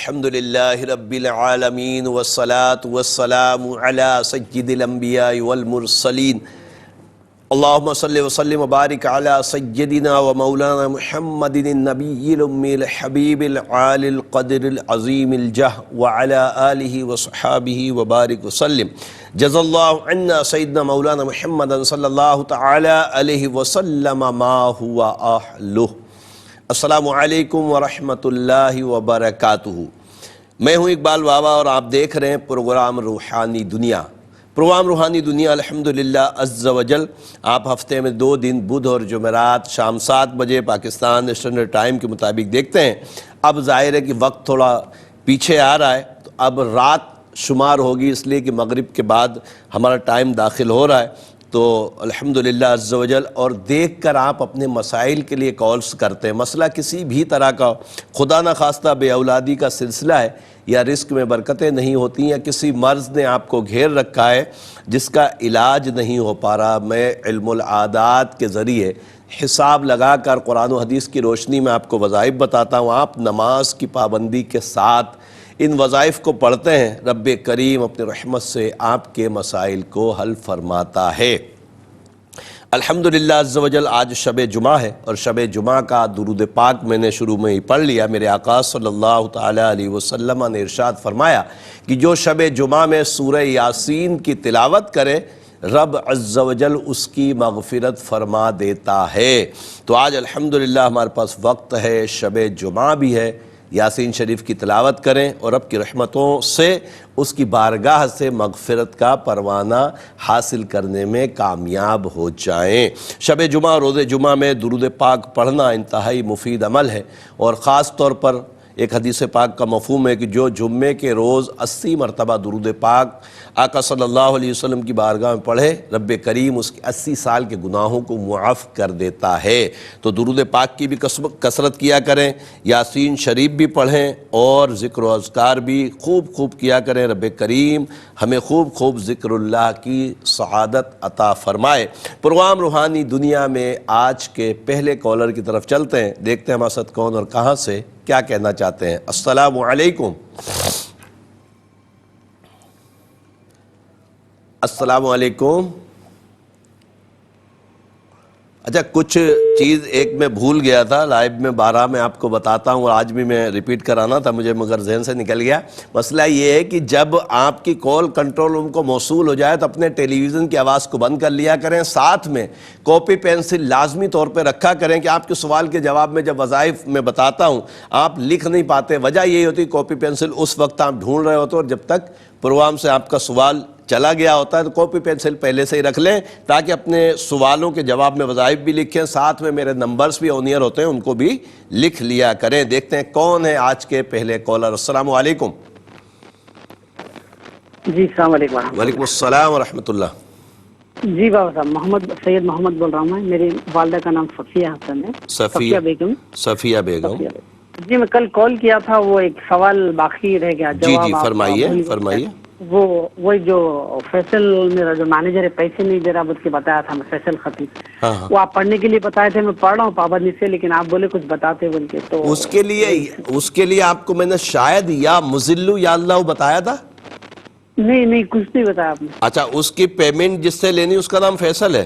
الحمدللہ رب العالمین والصلاة والسلام علی سید الانبیاء والمرسلین اللہم صلی وسلم وبارک علی سیدنا و مولانا محمد النبی الامی الحبیب العالی القدر العظیم الجہ وعلی آلہ وصحابہ وبارک وسلم جزا اللہ عنا سیدنا مولانا محمد صلی اللہ تعالی علیہ وسلم ما ہوا اہلہ۔ السلام علیکم ورحمۃ اللہ وبرکاتہ۔ میں ہوں اقبال بابا اور آپ دیکھ رہے ہیں پروگرام روحانی دنیا۔ پروگرام روحانی دنیا الحمدللہ عز و جل آپ ہفتے میں 2 دن بدھ اور جمعرات شام 7 بجے پاکستان اسٹینڈرڈ ٹائم کے مطابق دیکھتے ہیں۔ اب ظاہر ہے کہ وقت تھوڑا پیچھے آ رہا ہے، تو اب رات شمار ہوگی، اس لیے کہ مغرب کے بعد ہمارا ٹائم داخل ہو رہا ہے۔ تو الحمدللہ عز و جل اور دیکھ کر آپ اپنے مسائل کے لیے کالز کرتے ہیں۔ مسئلہ کسی بھی طرح کا، خدا نہ خواستہ بے اولادی کا سلسلہ ہے، یا رزق میں برکتیں نہیں ہوتی، یا کسی مرض نے آپ کو گھیر رکھا ہے جس کا علاج نہیں ہو پا رہا، میں علم العادات کے ذریعے حساب لگا کر قرآن و حدیث کی روشنی میں آپ کو وظائف بتاتا ہوں۔ آپ نماز کی پابندی کے ساتھ ان وظائف کو پڑھتے ہیں، رب کریم اپنے رحمت سے آپ کے مسائل کو حل فرماتا ہے۔ الحمدللہ عز و جل آج شب جمعہ ہے، اور شب جمعہ کا درود پاک میں نے شروع میں ہی پڑھ لیا۔ میرے آقا صلی اللہ تعالی علیہ وسلم نے ارشاد فرمایا کہ جو شب جمعہ میں سورہ یاسین کی تلاوت کرے، رب عز و جل اس کی مغفرت فرما دیتا ہے۔ تو آج الحمدللہ ہمارے پاس وقت ہے، شب جمعہ بھی ہے، یاسین شریف کی تلاوت کریں اور رب کی رحمتوں سے اس کی بارگاہ سے مغفرت کا پروانہ حاصل کرنے میں کامیاب ہو جائیں۔ شب جمعہ روز جمعہ میں درود پاک پڑھنا انتہائی مفید عمل ہے، اور خاص طور پر ایک حدیث پاک کا مفہوم ہے کہ جو جمعے کے روز 80 مرتبہ درود پاک آقا صلی اللہ علیہ وسلم کی بارگاہ میں پڑھے، رب کریم اس کے 80 سال کے گناہوں کو معاف کر دیتا ہے۔ تو درود پاک کی بھی کثرت کیا کریں، یاسین شریف بھی پڑھیں، اور ذکر و اذکار بھی خوب کیا کریں۔ رب کریم ہمیں خوب ذکر اللہ کی سعادت عطا فرمائے۔ پروگرام روحانی دنیا میں آج کے پہلے کالر کی طرف چلتے ہیں، دیکھتے ہیں ہمارے ساتھ کون اور کہاں سے کیا کہنا چاہتے ہیں۔ السلام علیکم۔ السلام علیکم۔ اچھا، کچھ چیز ایک میں بھول گیا تھا، لائیو میں 12 میں آپ کو بتاتا ہوں، اور آج بھی میں ریپیٹ کرانا تھا مجھے، مگر ذہن سے نکل گیا۔ مسئلہ یہ ہے کہ جب آپ کی کال کنٹرول روم کو موصول ہو جائے تو اپنے ٹیلی ویژن کی آواز کو بند کر لیا کریں، ساتھ میں کاپی پینسل لازمی طور پہ رکھا کریں کہ آپ کے سوال کے جواب میں جب وظائف میں بتاتا ہوں آپ لکھ نہیں پاتے۔ وجہ یہی ہوتی ہے کاپی پینسل اس وقت آپ ڈھونڈ رہے ہوتے، اور جب تک پروگرام سے آپ کا سوال چلا گیا ہوتا ہے تو کاپی پینسل پہلے سے ہی رکھ لیں، تاکہ اپنے سوالوں کے جواب میں وظائف بھی لکھیں، ساتھ میں میرے نمبرز بھی آن ایئر ہوتے ہیں ان کو بھی لکھ لیا کریں۔ دیکھتے ہیں کون ہے آج کے پہلے کالر۔ السلام علیکم۔ جی السلام علیکم۔ وعلیکم السلام ورحمۃ اللہ۔ جی بابا صاحب، سید محمد بول رہا ہوں میں، میری والدہ کا نام صفیہ حسن ہے۔ صفیہ بیگم۔ صفیہ بیگم۔ جی میں کل کال کیا تھا، وہ ایک سوال باقی رہ گیا، جی جواب فرمائیے۔ وہ جو فیصل میرا جو مینیجر ہے پیسے نہیں دے رہا بول کے بتایا تھا، میں فیصل خطیب، وہ آپ پڑھنے کے لیے بتائے تھے، میں پڑھ رہا ہوں پابندی سے، لیکن آپ بولے کچھ بتاتے بول کے، تو اس کے لیے آپ کو میں نے شاید یا مذلو یا اللہ بتایا تھا۔ نہیں کچھ نہیں بتایا آپ نے۔ اچھا، اس کی پیمنٹ جس سے لینی اس کا نام فیصل ہے؟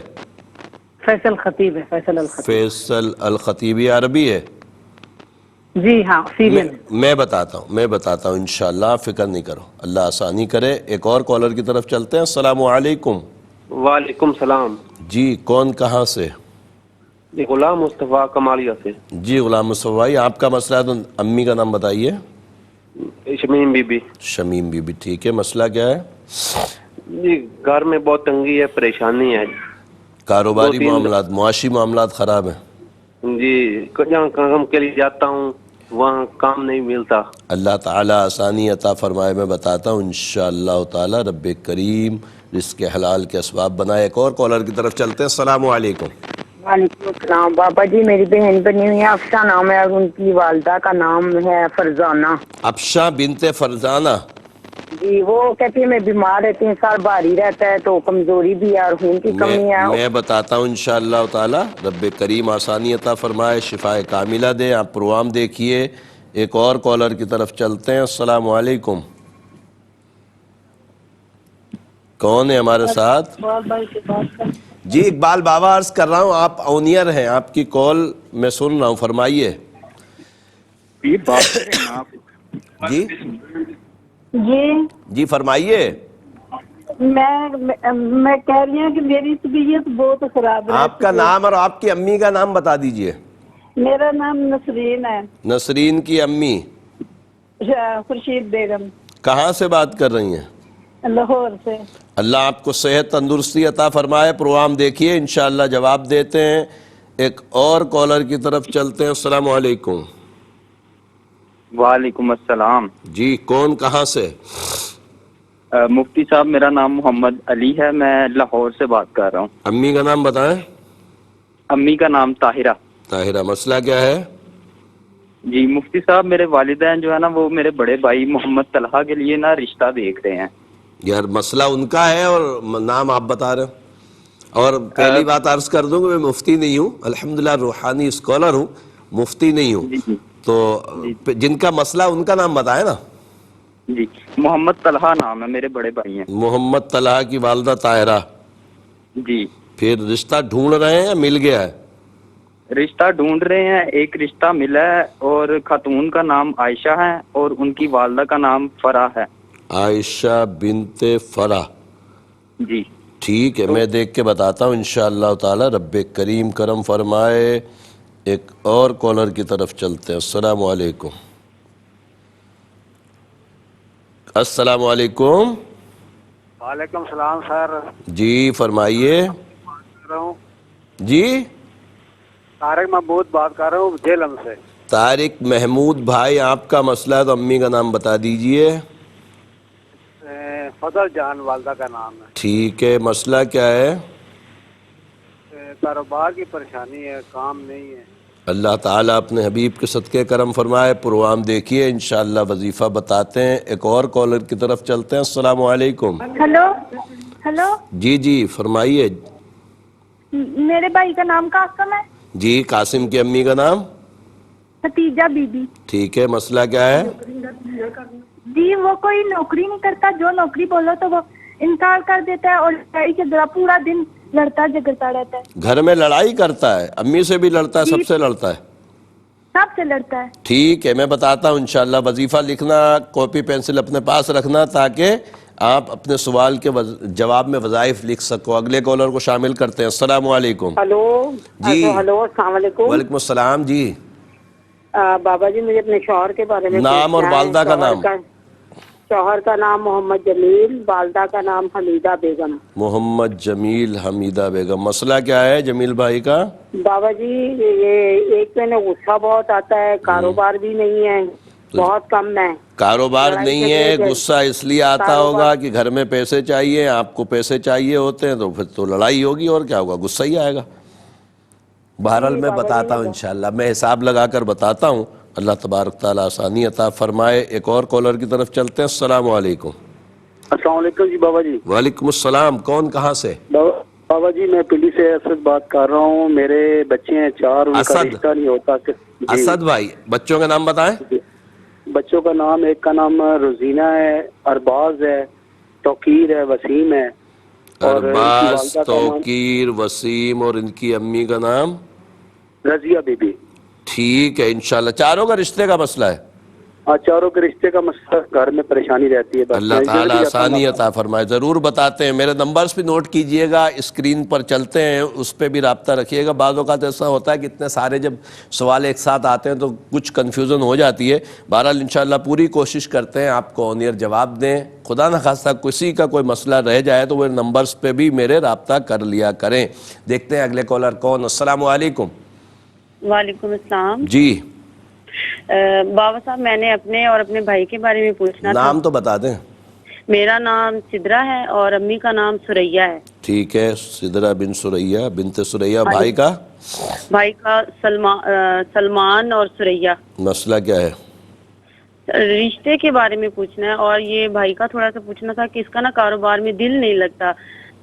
فیصل خطیب ہے، فیصل الخطیب۔ فیصل الخطیبی عربی ہے؟ جی ہاں، سیرین۔ میں بتاتا ہوں انشاءاللہ، فکر نہیں کرو، اللہ آسانی کرے۔ ایک اور کالر کی طرف چلتے ہیں۔ السلام علیکم۔ وعلیکم السلام۔ جی کون کہاں سے؟ جی غلام مصطفیٰ کمالیہ سے۔ جی غلام مصطفیٰ بھائی، آپ کا مسئلہ ہے تو امی کا نام بتائیے۔ شمیم بی بی۔ شمیم بی بی، ٹھیک ہے، مسئلہ کیا ہے؟ جی گھر میں بہت تنگی ہے، پریشانی ہے، کاروباری معاملات، معاشی معاملات خراب ہیں؟ جی جہاں کام کے لیے جاتا ہوں وہاں کام نہیں ملتا۔ اللہ تعالیٰ آسانی عطا فرمائے۔ میں بتاتا ہوں انشاءاللہ تعالیٰ رب کریم رزق حلال کے اسباب بنائے۔ ایک اور کالر کی طرف چلتے ہیں۔ السلام علیکم۔ وعلیکم السلام۔ بابا جی میری بہن بنی ہوئی ہے، افشا نام ہے، اور ان کی والدہ کا نام ہے فرزانہ۔ افشا بنت فرزانہ؟ جی وہ کہتی ہے میں بیمار رہتی ہوں، سر بھاری رہتا ہے، تو کمزوری بھی ہے اور خون کی کمی ہے۔ میں بتاتا ہوں انشاءاللہ تعالیٰ رب کریم آسانی عطا فرمائے، شفا کاملہ دے۔ آپ پروگرام دیکھیے، ایک اور کالر کی طرف چلتے ہیں. السلام علیکم. کون ہے ہمارے ساتھ؟ جی اقبال بابا عرض کر رہا ہوں، آپ اونیئر ہیں، آپ کی کال میں سن رہا ہوں، فرمائیے. جی جی جی فرمائیے. میں کہہ رہی ہوں کہ میری طبیعت بہت خراب ہے. آپ کا نام اور آپ کی امی کا نام بتا دیجئے. میرا نام نسرین ہے. نسرین کی امی خورشید بیگم. کہاں سے بات کر رہی ہیں؟ لاہور سے. اللہ آپ کو صحت تندرستی عطا فرمائے. پروگرام دیکھیے انشاءاللہ جواب دیتے ہیں. ایک اور کالر کی طرف چلتے ہیں. السلام علیکم. وعلیکم السلام. جی کون کہاں سے؟ مفتی صاحب میرا نام محمد علی ہے، میں لاہور سے بات کر رہا ہوں. امی کا نام بتائیں. امی کا نام طاہرہ. طاہرہ، مسئلہ کیا ہے؟ جی مفتی صاحب میرے والدین جو ہے نا وہ میرے بڑے بھائی محمد طلحہ کے لیے نا رشتہ دیکھ رہے ہیں. یار مسئلہ ان کا ہے اور نام آپ بتا رہے ہیں. اور پہلی بات عرض کر دوں کہ میں مفتی نہیں ہوں، الحمدللہ روحانی اسکالر ہوں، مفتی نہیں ہوں. جی جی تو جی جن کا مسئلہ ان کا نام بتائیں نا. جی محمد طلحہ نام ہے، میرے بڑے بھائی ہیں. محمد طلحہ کی والدہ طاہرہ. جی پھر رشتہ ڈھونڈ رہے ہیں یا مل گیا ہے؟ رشتہ ڈھونڈ رہے ہیں، ایک رشتہ ملا ہے اور خاتون کا نام عائشہ ہے اور ان کی والدہ کا نام فرح ہے. عائشہ بنت فرح. جی ٹھیک ہے، میں دیکھ کے بتاتا ہوں انشاءاللہ تعالی. رب کریم کرم فرمائے. ایک اور کالر کی طرف چلتے ہیں. السلام علیکم. السلام علیکم. وعلیکم السلام سر. جی فرمائیے. جی طارق محمود بات کر رہا ہوں جیلم سے. طارق محمود بھائی، آپ کا مسئلہ ہے تو امی کا نام بتا دیجئے. فضل جان والدہ کا نام ہے. ٹھیک ہے، مسئلہ کیا ہے؟ کاروبار کی پریشانی ہے، کام نہیں ہے. اللہ تعالیٰ اپنے حبیب کے صدقے کرم فرمائے. پروگرام دیکھیے انشاءاللہ وظیفہ بتاتے ہیں. ایک اور کالر کی طرف چلتے ہیں. السلام علیکم. ہلو جی جی فرمائیے. میرے بھائی کا نام قاسم ہے. جی قاسم کی امی کا نام؟ ختیجہ بی بی. ٹھیک ہے، مسئلہ کیا ہے؟ جی وہ کوئی نوکری نہیں کرتا، جو نوکری بولو تو وہ انکار کر دیتا ہے اور لڑائی کے ذرا پورا دن لڑتا جھگڑتا رہتا ہے. گھر میں لڑائی کرتا ہے؟ امی سے بھی لڑتا ہے؟ جی سب سے لڑتا ہے؟ سب سے لڑتا ہے. ٹھیک ہے، میں بتاتا ہوں انشاءاللہ. وظیفہ لکھنا، کاپی پینسل اپنے پاس رکھنا تاکہ آپ اپنے سوال کے جواب میں وظائف لکھ سکو. اگلے کالر کو شامل کرتے ہیں. السلام علیکم. ہلو. جی ہلو السلام علیکم. وعلیکم السلام. جی بابا جی مجھے اپنے شوہر کے بارے میں نام اور پوچھنا ہے. والدہ کا نام؟ شوہر کا نام محمد جمیل، والدہ کا نام حمیدہ بیگم. محمد جمیل حمیدہ بیگم. مسئلہ کیا ہے جمیل بھائی کا؟ بابا جی یہ ایک میں غصہ بہت آتا ہے، کاروبار بھی نہیں ہے، بہت کم ہے. کاروبار نہیں ہے، غصہ اس لیے آتا ہوگا کہ گھر میں پیسے چاہیے، آپ کو پیسے چاہیے ہوتے ہیں تو پھر تو لڑائی ہوگی اور کیا ہوگا، غصہ ہی آئے گا. بہرحال میں بتاتا ہوں انشاءاللہ، میں حساب لگا کر بتاتا ہوں. اللہ تبارک تعالیٰ آسانی عطا فرمائے. ایک اور کالر کی طرف چلتے ہیں. السلام علیکم. السلام علیکم جی بابا جی. وعلیکم السلام. کون کہاں سے؟ بابا جی میں پنڈی سے اسد بات کر رہا ہوں. میرے بچے ہیں 4، ان کا اسد؟ رشتہ نہیں ہوتا. اسد بھائی، بچوں کا نام بتائیں. بچوں کا نام، ایک کا نام روزینہ ہے، ارباز ہے، توقیر ہے، وسیم ہے. اور ان کی ارباز، والدہ کا نام توقیر، وسیم، اور ان کی امی کا نام رضیہ بی بی. ٹھیک ہے انشاءاللہ. چاروں کا رشتے کا مسئلہ ہے؟ چاروں کے رشتے کا مسئلہ، گھر میں پریشانی رہتی ہے. اللہ تعالیٰ آسانی عطا فرمائے. ضرور بتاتے ہیں. میرے نمبرز بھی نوٹ کیجئے گا، اسکرین پر چلتے ہیں، اس پہ بھی رابطہ رکھیے گا. بعض اوقات ایسا ہوتا ہے کہ اتنے سارے جب سوال ایک ساتھ آتے ہیں تو کچھ کنفیوژن ہو جاتی ہے. بہرحال انشاءاللہ پوری کوشش کرتے ہیں آپ کو آن ایئر جواب دیں. خدا نہ خواستہ کسی کا کوئی مسئلہ رہ جائے تو وہ نمبرز پہ بھی میرے رابطہ کر لیا کریں. دیکھتے ہیں اگلے کالر کون. السلام علیکم. وعلیکم السلام. جی بابا صاحب میں نے اپنے اور اپنے بھائی کے بارے میں پوچھنا تھا. نام تو بتا دیں. میرا نام سدرا ہے اور امی کا نام سریہ ہے. ٹھیک ہے، سدرا بن سریہ، بنت سریہ. بھائی کا؟ بھائی کا سلمان اور سریہ. مسئلہ کیا ہے؟ رشتے کے بارے میں پوچھنا ہے. اور یہ بھائی کا تھوڑا سا پوچھنا تھا کہ اس کا نا کاروبار میں دل نہیں لگتا،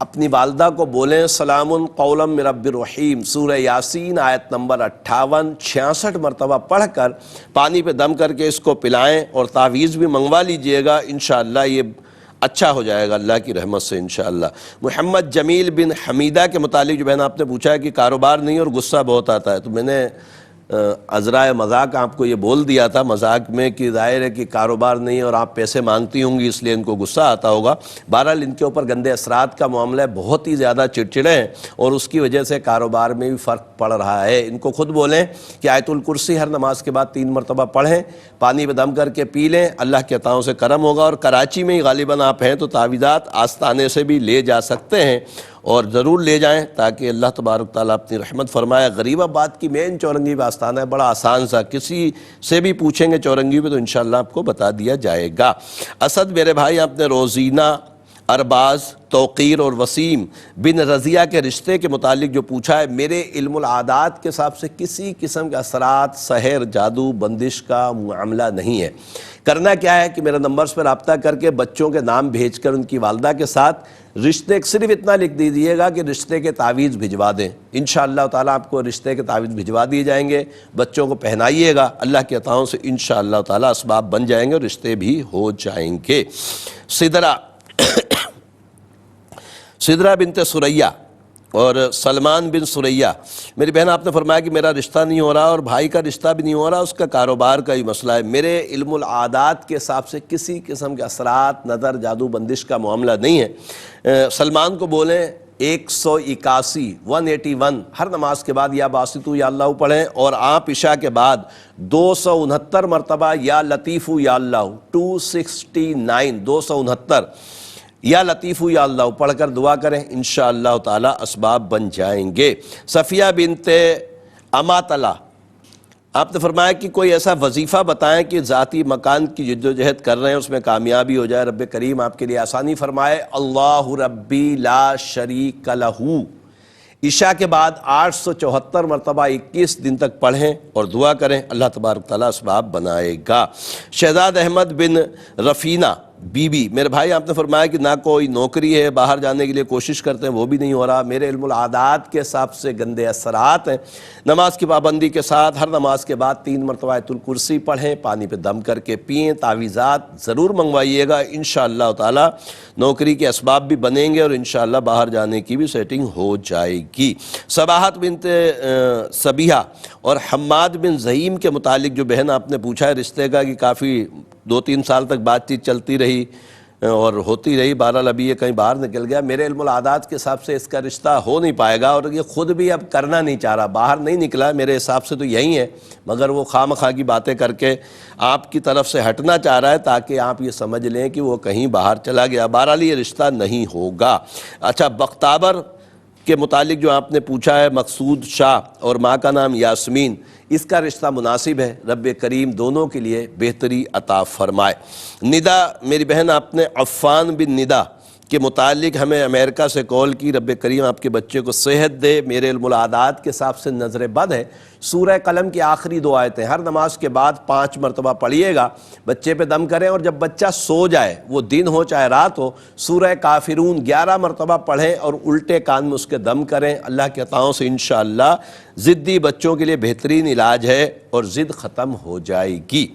اپنی والدہ کو بولیں سلام قولا من رب الرحیم، سورہ یاسین آیت نمبر 58 66 مرتبہ پڑھ کر پانی پہ دم کر کے اس کو پلائیں، اور تعویذ بھی منگوا لیجئے گا، انشاءاللہ یہ اچھا ہو جائے گا اللہ کی رحمت سے انشاءاللہ۔ محمد جمیل بن حمیدہ کے متعلق جو بہن آپ نے پوچھا ہے کہ کاروبار نہیں اور غصہ بہت آتا ہے، تو میں نے عذرائے مذاق آپ کو یہ بول دیا تھا مذاق میں کہ ظاہر ہے کہ کاروبار نہیں اور آپ پیسے مانگتی ہوں گی اس لیے ان کو غصہ آتا ہوگا۔ بہرحال ان کے اوپر گندے اثرات کا معاملہ ہے، بہت ہی زیادہ چڑچڑے ہیں اور اس کی وجہ سے کاروبار میں بھی فرق پڑ رہا ہے۔ ان کو خود بولیں کہ آیت الکرسی ہر نماز کے بعد 3 مرتبہ پڑھیں، پانی پہ دم کر کے پی لیں، اللہ کے عطاؤں سے کرم ہوگا۔ اور کراچی میں ہی غالباً آپ ہیں تو تعویذات آستانے سے بھی لے جا سکتے ہیں، اور ضرور لے جائیں تاکہ اللہ تبارک تعالیٰ اپنی رحمت فرمائے۔ غریب آباد کی مین چورنگی پہ آستانہ ہے، بڑا آسان سا، کسی سے بھی پوچھیں گے چورنگی پہ تو انشاءاللہ آپ کو بتا دیا جائے گا۔ اسد میرے بھائی آپ نے روزینہ، ارباز، توقیر اور وسیم بن رضیہ کے رشتے کے متعلق جو پوچھا ہے، میرے علم العادات کے حساب سے کسی قسم کے اثرات، سحر، جادو، بندش کا معاملہ نہیں ہے۔ کرنا کیا ہے کہ میرے نمبرز پر رابطہ کر کے بچوں کے نام بھیج کر ان کی والدہ کے ساتھ رشتے صرف اتنا لکھ دیجیے گا کہ رشتے کے تعویذ بھجوا دیں، انشاءاللہ تعالیٰ آپ کو رشتے کے تعویذ بھجوا دیے جائیں گے، بچوں کو پہنائیے گا، اللہ کے عطاؤں سے انشاءاللہ تعالیٰ اسباب بن جائیں گے اور رشتے بھی ہو جائیں گے۔ سدرہ بنت سریہ اور سلمان بن سریہ، میری بہن آپ نے فرمایا کہ میرا رشتہ نہیں ہو رہا اور بھائی کا رشتہ بھی نہیں ہو رہا، اس کا کاروبار کا ہی مسئلہ ہے۔ میرے علم العادات کے حساب سے کسی قسم کے اثرات، نظر، جادو، بندش کا معاملہ نہیں ہے۔ سلمان کو بولیں 181 ہر نماز کے بعد یا باسطو یا اللہ پڑھیں، اور آپ عشاء کے بعد 269 مرتبہ یا لطیفو یا اللہ 269 یا لطیفو یا اللہ پڑھ کر دعا کریں، انشاءاللہ تعالی اسباب بن جائیں گے۔ صفیہ بنت اماطلہ آپ نے فرمایا کہ کوئی ایسا وظیفہ بتائیں کہ ذاتی مکان کی جدوجہد کر رہے ہیں اس میں کامیابی ہو جائے، رب کریم آپ کے لیے آسانی فرمائے۔ اللہ ربی لا شریک لہ عشاء کے بعد 874 مرتبہ 21 دن تک پڑھیں اور دعا کریں، اللہ تبارک تعالیٰ اسباب بنائے گا۔ شہزاد احمد بن رفینہ بی بی، میرے بھائی آپ نے فرمایا کہ نہ کوئی نوکری ہے، باہر جانے کے لیے کوشش کرتے ہیں وہ بھی نہیں ہو رہا، میرے علم العادات کے حساب سے گندے اثرات ہیں۔ نماز کی پابندی کے ساتھ ہر نماز کے بعد 3 مرتبہ آیت الکرسی پڑھیں، پانی پہ دم کر کے پئیں، تعویذات ضرور منگوائیے گا، انشاءاللہ تعالی نوکری کے اسباب بھی بنیں گے اور انشاءاللہ باہر جانے کی بھی سیٹنگ ہو جائے گی۔ صباحت بنت صبیحہ اور حماد بن زہیم کے متعلق جو بہن آپ نے پوچھا ہے رشتے کا کہ کافی 2-3 سال تک بات چیت چلتی رہی اور ہوتی رہی، بہرحال ابھی یہ کہیں باہر نکل گیا، میرے علم العادات کے حساب سے اس کا رشتہ ہو نہیں پائے گا اور یہ خود بھی اب کرنا نہیں چاہ رہا، باہر نہیں نکلا، میرے حساب سے تو یہی ہے، مگر وہ خواہ مخواہ کی باتیں کر کے آپ کی طرف سے ہٹنا چاہ رہا ہے تاکہ آپ یہ سمجھ لیں کہ وہ کہیں باہر چلا گیا، بہرحال یہ رشتہ نہیں ہوگا۔ اچھا، بختابر کے متعلق جو آپ نے پوچھا ہے، مقصود شاہ اور ماں کا نام یاسمین، اس کا رشتہ مناسب ہے، رب کریم دونوں کے لیے بہتری عطا فرمائے۔ ندا میری بہن آپ نے عفان بن ندا کے متعلق ہمیں امریکہ سے کال کی، رب کریم آپ کے بچے کو صحت دے، میرے علم العادات کے حساب سے نظر بد ہے۔ سورہ قلم کی آخری 2 آیتیں ہر نماز کے بعد 5 مرتبہ پڑھیے گا، بچے پہ دم کریں اور جب بچہ سو جائے، وہ دن ہو چاہے رات ہو، سورہ کافرون 11 مرتبہ پڑھیں اور الٹے کان میں اس کے دم کریں، اللہ کے عطاؤں سے انشاءاللہ ضدی بچوں کے لیے بہترین علاج ہے اور ضد ختم ہو جائے گی۔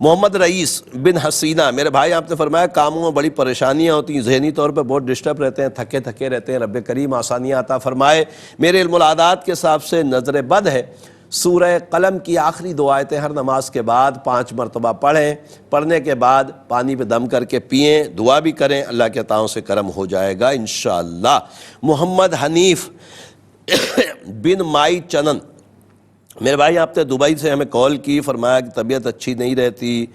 محمد رئیس بن حسینہ، میرے بھائی آپ نے فرمایا کاموں میں بڑی پریشانیاں ہوتی ہیں، ذہنی طور پہ بہت ڈسٹرب رہتے ہیں، تھکے تھکے رہتے ہیں، رب کریم آسانیاں عطا فرمائے، میرے علم العادات کے حساب سے نظر بد ہے۔ سورہ قلم کی آخری 2 آیتیں ہر نماز کے بعد 5 مرتبہ پڑھیں، پڑھنے کے بعد پانی پہ دم کر کے پئیں، دعا بھی کریں، اللہ کے عطاؤں سے کرم ہو جائے گا انشاءاللہ۔ محمد حنیف بن مائی چنن، میرے بھائی آپ نے دبئی سے ہمیں کال کی، فرمایا کہ طبیعت اچھی نہیں رہتی،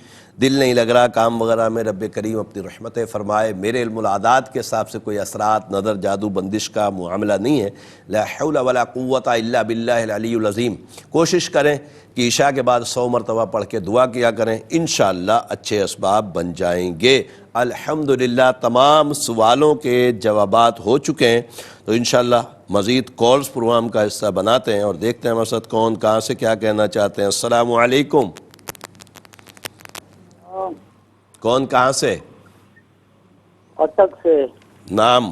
دل نہیں لگ رہا کام وغیرہ میں، رب کریم اپنی رحمتیں فرمائے، میرے علم العادات کے حساب سے کوئی اثرات، نظر، جادو، بندش کا معاملہ نہیں ہے، لا حول ولا قوت الا باللہ العلی العظیم۔ کوشش کریں کہ عشاء کے بعد 100 مرتبہ پڑھ کے دعا کیا کریں، انشاءاللہ اچھے اسباب بن جائیں گے۔ الحمدللہ تمام سوالوں کے جوابات ہو چکے ہیں، تو انشاءاللہ مزید کالز پروگرام کا حصہ بناتے ہیں اور دیکھتے ہیں ہمارے ساتھ کون کہاں سے کیا کہنا چاہتے ہیں۔ السلام علیکم، کون کہاں سے؟ اٹک سے۔ نام؟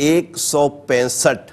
165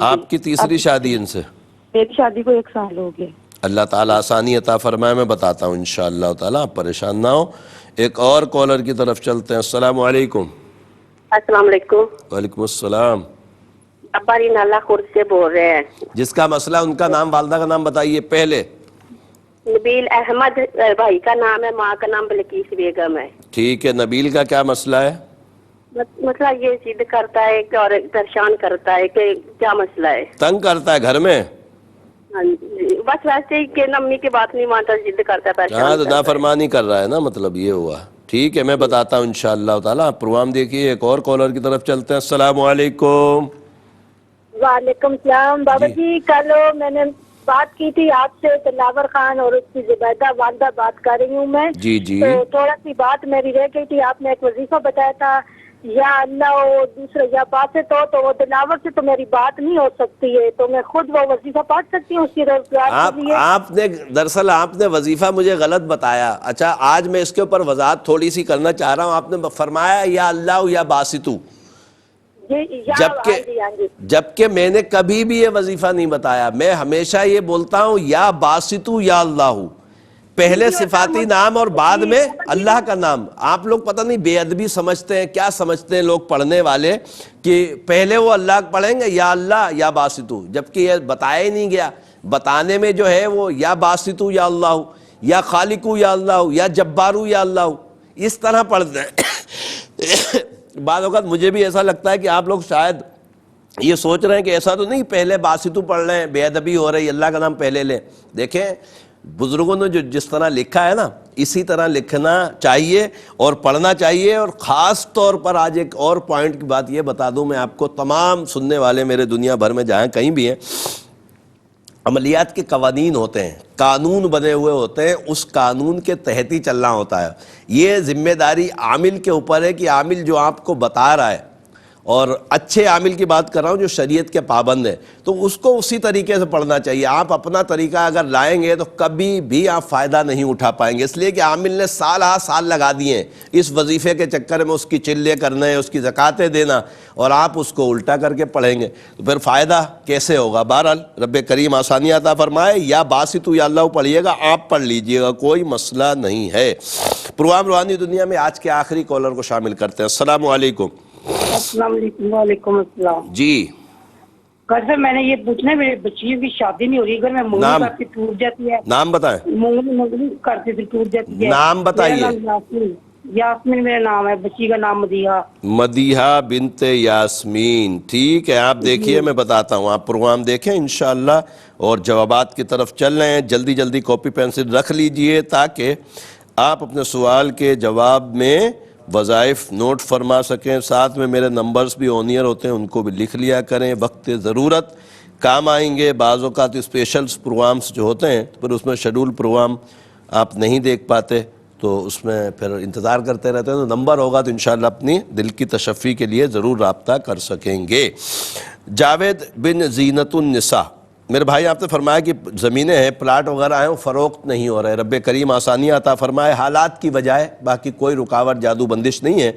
آپ کی تیسری شادی ان سے؟ میری شادی کو 1 سال ہو گیا. اللہ تعالیٰ آسانی عطا فرمائے. میں بتاتا ہوں انشاءاللہ تعالیٰ، آپ پریشان نہ ہو. ایک اور کالر کی طرف چلتے ہیں. السلام علیکم. السلام علیکم. وعلیکم السلام. ابا ری نالا خورد سے بول رہے ہیں. جس کا مسئلہ، ان کا نام، والدہ کا نام بتائیے پہلے. نبیل احمد بھائی کا نام ہے، ماں کا نام بلقیس بیگم ہے. ٹھیک ہے. نبیل کا کیا مسئلہ ہے؟ مسئلہ یہ ضد کرتا ہے اور پریشان کرتا ہے کہ کیا مسئلہ ہے. تنگ کرتا ہے گھر میں؟ ہاں جی، بس ویسے ہی کہ امی کی بات نہیں مانتا، ضد کرتا ہے، پریشان ہاں تو کرتا ہے. نافرمانی کر رہا ہے نا، مطلب یہ ہوا. ٹھیک ہے، میں بتاتا ہوں انشاءاللہ تعالیٰ. آپ پروگرام دیکھیے. ایک اور کالر کی طرف چلتے ہیں. السلام علیکم. وعلیکم السلام. بابا جی کل میں نے بات کی تھی آپ سے، تلاور خان اور اس کی زبیدہ والدہ بات کر رہی ہوں میں. جی جی. تو تھوڑا سی بات میری رہ گئی تھی. آپ نے ایک وظیفہ بتایا تھا، یا اللہ ہو، دوسرا یا باسط ہو، تو وہ تلاور سے تو میری بات نہیں ہو سکتی ہے، تو میں خود وہ وظیفہ پڑھ سکتی ہوں اس کی روزگار کے لیے؟ آپ نے دراصل آپ نے وظیفہ مجھے غلط بتایا. اچھا، آج میں اس کے اوپر وضاحت تھوڑی سی کرنا چاہ رہا ہوں. آپ نے فرمایا یا اللہ یا باسطو، جبکہ میں نے کبھی بھی یہ وظیفہ نہیں بتایا. میں ہمیشہ یہ بولتا ہوں یا باسطو یا اللہ، پہلے صفاتی نام اور بعد میں اللہ کا نام. آپ لوگ پتہ نہیں بے ادبی سمجھتے ہیں، کیا سمجھتے ہیں لوگ پڑھنے والے، کہ پہلے وہ اللہ پڑھیں گے یا اللہ یا باسطو، جبکہ یہ بتایا ہی نہیں گیا. بتانے میں جو ہے وہ یا باسطو یا اللہ، یا خالقو یا اللہ، یا جبارو یا اللہ، اس طرح پڑھتے ہیں. بعض اوقات مجھے بھی ایسا لگتا ہے کہ آپ لوگ شاید یہ سوچ رہے ہیں کہ ایسا تو نہیں پہلے باسطو پڑھ رہے ہیں، بے ادبی ہو رہی، اللہ کا نام پہلے لیں. دیکھیں بزرگوں نے جو جس طرح لکھا ہے نا، اسی طرح لکھنا چاہیے اور پڑھنا چاہیے. اور خاص طور پر آج ایک اور پوائنٹ کی بات یہ بتا دوں میں آپ کو، تمام سننے والے میرے دنیا بھر میں جہاں کہیں بھی ہیں، عملیات کے قوانین ہوتے ہیں، قانون بنے ہوئے ہوتے ہیں، اس قانون کے تحت ہی چلنا ہوتا ہے. یہ ذمہ داری عامل کے اوپر ہے کہ عامل جو آپ کو بتا رہا ہے، اور اچھے عامل کی بات کر رہا ہوں جو شریعت کے پابند ہے، تو اس کو اسی طریقے سے پڑھنا چاہیے. آپ اپنا طریقہ اگر لائیں گے تو کبھی بھی آپ فائدہ نہیں اٹھا پائیں گے، اس لیے کہ عامل نے سال ہا سال لگا دیے ہیں اس وظیفے کے چکر میں، اس کی چلے کرنے، اس کی زکاتیں دینا، اور آپ اس کو الٹا کر کے پڑھیں گے تو پھر فائدہ کیسے ہوگا؟ بہرحال رب کریم آسانی عطا فرمائے. یا باسطو یا اللہ پڑھیے گا، آپ پڑھ لیجئے گا، کوئی مسئلہ نہیں ہے. پروگرام روحانی دنیا میں آج کے آخری کالر کو شامل کرتے ہیں. السلام علیکم. السلام علیکم. وعلیکم السلام. جی سر میں نے یہ پوچھنا ہے، میرے بچیوں کی شادی نہیں ہو رہی، اگر میں منگنی کرتی ٹوٹ جاتی ہے. نام بتائیں. منگنی کرتی تھی ٹوٹ جاتی ہے. نام بتائیے. یاسمین میرا نام ہے، بچی کا نام مدیحہ. مدیحہ بنت یاسمین. ٹھیک ہے، آپ دیکھیے میں بتاتا ہوں، آپ پروگرام دیکھیں انشاءاللہ اور جوابات کی طرف چل رہے ہیں. جلدی جلدی کاپی پینسل رکھ لیجئے تاکہ آپ اپنے سوال کے جواب میں وظائف نوٹ فرما سکیں. ساتھ میں میرے نمبرز بھی آن ایئر ہوتے ہیں، ان کو بھی لکھ لیا کریں، وقت ضرورت کام آئیں گے. بعض اوقات اسپیشلز پروگرامز جو ہوتے ہیں پھر اس میں شیڈول پروگرام آپ نہیں دیکھ پاتے تو اس میں پھر انتظار کرتے رہتے ہیں. تو نمبر ہوگا تو انشاءاللہ اپنی دل کی تشفی کے لیے ضرور رابطہ کر سکیں گے. جاوید بن زینت النساء، میرے بھائی آپ نے فرمایا کہ زمینیں ہیں، پلاٹ وغیرہ ہیں، وہ فروخت نہیں ہو رہے. رب کریم آسانی عطا فرمائے. حالات کی وجہ ہے، باقی کوئی رکاوٹ جادو بندش نہیں ہے.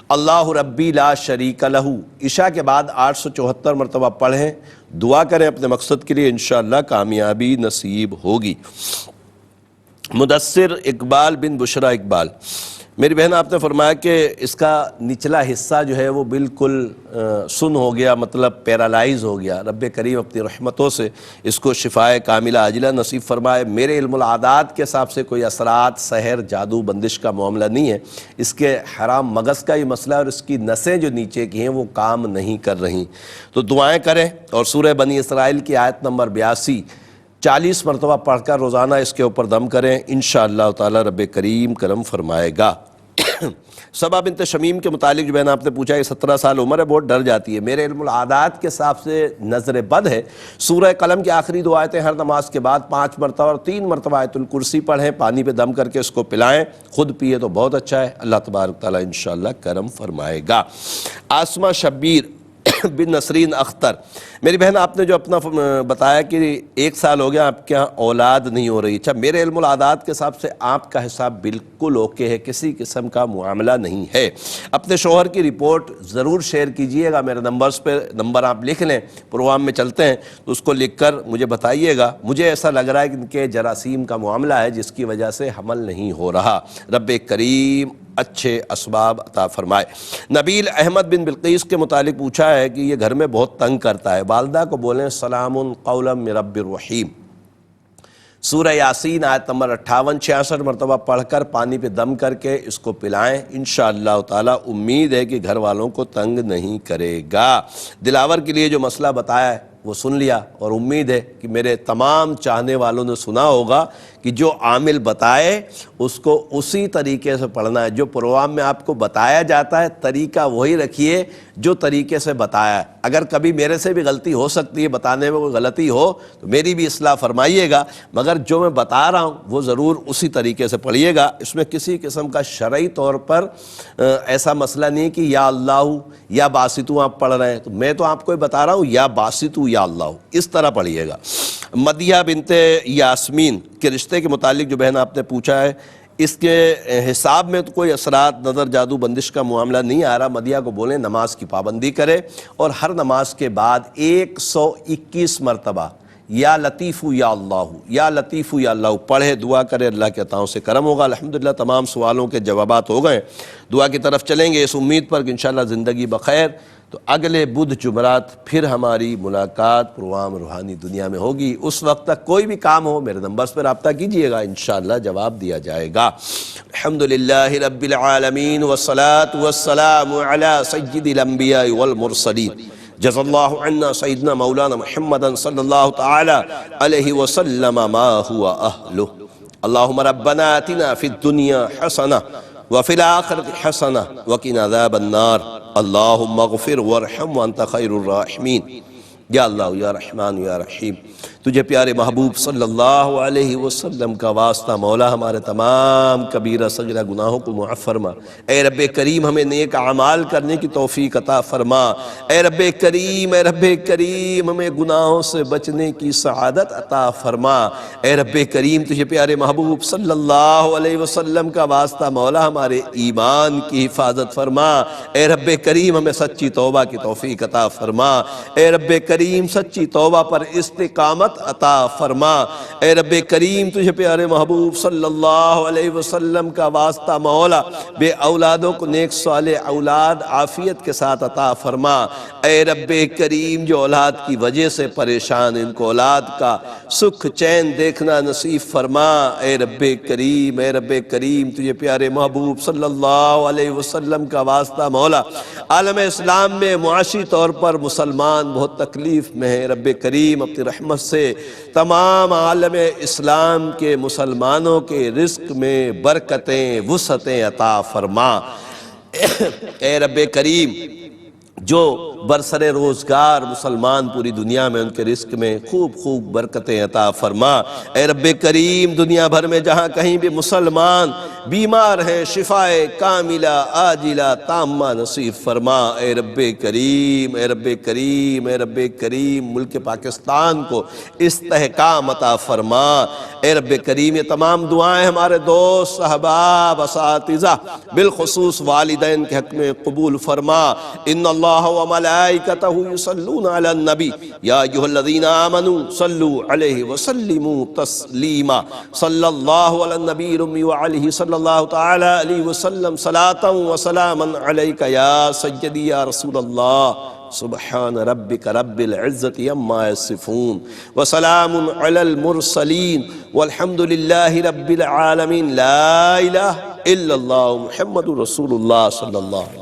اللہ ربی لا شریک لہو عشاء کے بعد 874 مرتبہ پڑھیں، دعا کریں اپنے مقصد کے لیے، انشاءاللہ کامیابی نصیب ہوگی. مدثر اقبال بن بشرا اقبال، میری بہن آپ نے فرمایا کہ اس کا نچلا حصہ جو ہے وہ بالکل سن ہو گیا، مطلب پیرالائز ہو گیا. رب کریم اپنی رحمتوں سے اس کو شفائے کاملہ عاجلہ نصیب فرمائے. میرے علم العادات کے حساب سے کوئی اثرات، سحر، جادو بندش کا معاملہ نہیں ہے. اس کے حرام مغز کا یہ مسئلہ اور اس کی نسیں جو نیچے کی ہیں وہ کام نہیں کر رہی. تو دعائیں کریں اور سورہ بنی اسرائیل کی آیت نمبر 82 40 مرتبہ پڑھ کر روزانہ اس کے اوپر دم کریں، انشاءاللہ تعالی رب کریم کرم فرمائے گا. سبا بنت شمیم کے متعلق جو بہن آپ نے پوچھا ہے، 17 سال عمر ہے، بہت ڈر جاتی ہے. میرے علم العادات کے حساب سے نظر بد ہے. سورہ قلم کی آخری 2 آیتیں ہر نماز کے بعد 5 مرتبہ اور 3 مرتبہ آیت الکرسی پڑھیں، پانی پہ دم کر کے اس کو پلائیں، خود پیے تو بہت اچھا ہے. اللہ تبارک تعالیٰ انشاءاللہ کرم فرمائے گا. آسمہ شبیر بن نسرین اختر، میری بہن آپ نے جو اپنا بتایا کہ 1 سال ہو گیا آپ کے یہاں اولاد نہیں ہو رہی، اچھا میرے علم العادات کے حساب سے آپ کا حساب بالکل اوکے ہے، کسی قسم کا معاملہ نہیں ہے۔ اپنے شوہر کی رپورٹ ضرور شیئر کیجئے گا، میرے نمبرز پہ نمبر آپ لکھ لیں، پروگرام میں چلتے ہیں تو اس کو لکھ کر مجھے بتائیے گا۔ مجھے ایسا لگ رہا ہے کہ ان کے جراثیم کا معاملہ ہے جس کی وجہ سے حمل نہیں ہو رہا، رب کریم اچھے اسباب عطا فرمائے۔ نبیل احمد بن بلقیس کے متعلق پوچھا ہے کہ یہ گھر میں بہت تنگ کرتا ہے، والدہ کو بولیں سلام قولا من رب الرحیم، سورہ یاسین آیت نمبر 58 66 مرتبہ پڑھ کر پانی پہ دم کر کے اس کو پلائیں، انشاءاللہ تعالی امید ہے کہ گھر والوں کو تنگ نہیں کرے گا۔ دلاور کے لیے جو مسئلہ بتایا ہے وہ سن لیا، اور امید ہے کہ میرے تمام چاہنے والوں نے سنا ہوگا کہ جو عامل بتائے اس کو اسی طریقے سے پڑھنا ہے، جو پروگرام میں آپ کو بتایا جاتا ہے طریقہ وہی رکھیے جو طریقے سے بتایا ہے۔ اگر کبھی میرے سے بھی غلطی ہو سکتی ہے، بتانے میں کوئی غلطی ہو تو میری بھی اصلاح فرمائیے گا، مگر جو میں بتا رہا ہوں وہ ضرور اسی طریقے سے پڑھیے گا۔ اس میں کسی قسم کا شرعی طور پر ایسا مسئلہ نہیں کہ یا اللہ یا باسطو آپ پڑھ رہے ہیں، تو میں تو آپ کو بتا رہا ہوں یا باسطو یا اللہ، اس طرح پڑھیے گا۔ مدیہ بنت یاسمین کے رشتے کے متعلق جو بہن آپ نے پوچھا ہے، اس کے حساب میں تو کوئی اثرات نظر جادو بندش کا معاملہ نہیں آ رہا۔ مدیہ کو بولیں نماز کی پابندی کرے اور ہر نماز کے بعد 121 مرتبہ یا لطیف یا اللہ یا لطیف یا اللہ پڑھے، دعا کرے، اللہ کے عطاؤں سے کرم ہوگا۔ الحمدللہ تمام سوالوں کے جوابات ہو گئے، دعا کی طرف چلیں گے اس امید پر کہ انشاءاللہ زندگی بخیر۔ تو اگلے بدھ جمعرات پھر ہماری ملاقات پروگرام روحانی دنیا میں ہوگی۔ اس وقت تک کوئی بھی کام ہو میرے نمبرز پر رابطہ کیجئے گا، انشاءاللہ جواب دیا جائے گا۔ الحمدللہ رب العالمین والصلاة والسلام علی سید الانبیاء والمرسلین، جزا اللہ عنا سیدنا مولانا محمد صلی اللہ تعالی علیہ وسلم ما هو اہلہ۔ اللہم ربنا آتنا فی الدنیا حسنہ وفی الآخرۃ حسنہ وقنا عذاب النار، اللہم اغفر وارحم وانت خیر الراحمین۔ یا اللہ یا رحمان یا رحیم، تجھے پیارے محبوب صلی اللہ علیہ وسلم کا واسطہ مولا ہمارے تمام کبیرہ صغیرہ گناہوں کو معاف فرما۔ اے رب کریم ہمیں نیک اعمال کرنے کی توفیق عطا فرما۔ اے رب کریم، اے رب کریم ہمیں گناہوں سے بچنے کی سعادت عطا فرما۔ اے رب کریم تجھے پیارے محبوب صلی اللہ علیہ وسلم کا واسطہ مولا ہمارے ایمان کی حفاظت فرما۔ اے رب کریم ہمیں سچی توبہ کی توفیق عطا فرما۔ اے رب کریم سچی توبہ پر استقامت عطا فرما۔ اے رب کریم تجھے پیارے محبوب صلی اللہ علیہ وسلم کا واسطہ مولا بے اولادوں کو نیک صالح اولاد عافیت کے ساتھ عطا فرما۔ اے رب کریم جو اولاد کی وجہ سے پریشان، ان کو اولاد کا سکھ چین دیکھنا نصیب فرما۔ اے رب کریم، اے رب کریم تجھے پیارے محبوب صلی اللہ علیہ وسلم کا واسطہ مولا عالم اسلام میں معاشی طور پر مسلمان بہت تکلیف میں ہیں، رب کریم اپنی رحمت سے تمام عالم اسلام کے مسلمانوں کے رزق میں برکتیں وسعتیں عطا فرما۔ اے رب کریم جو برسر روزگار مسلمان پوری دنیا میں ان کے رزق میں خوب خوب برکتیں عطا فرما۔ اے رب کریم دنیا بھر میں جہاں کہیں بھی مسلمان بیمار ہیں شفائے کاملہ عاجلہ تامہ نصیب فرما۔ اے رب کریم، اے رب کریم، اے رب کریم ملک پاکستان کو استحکام عطا فرما۔ اے رب کریم یہ تمام دعائیں ہمارے دوست احباب اساتذہ بالخصوص والدین کے حق میں قبول فرما۔ ان اللہ و ملائکتہ یصلون علی النبی یا ایھا الذین آمنوا صلوا علیہ وسلموا تسلیما۔ صلی اللہ علی النبی الامی وعلیہ صلی اللہ تعالی علیہ وسلم صلاۃ و سلاما علیک یا سیدی یا رسول اللہ۔ سبحان ربک رب العزت عما یصفون وسلام علی المرسلین والحمد للہ رب العالمین۔ لا الہ الا اللہ محمد رسول اللہ صلی اللہ علیہ وسلم۔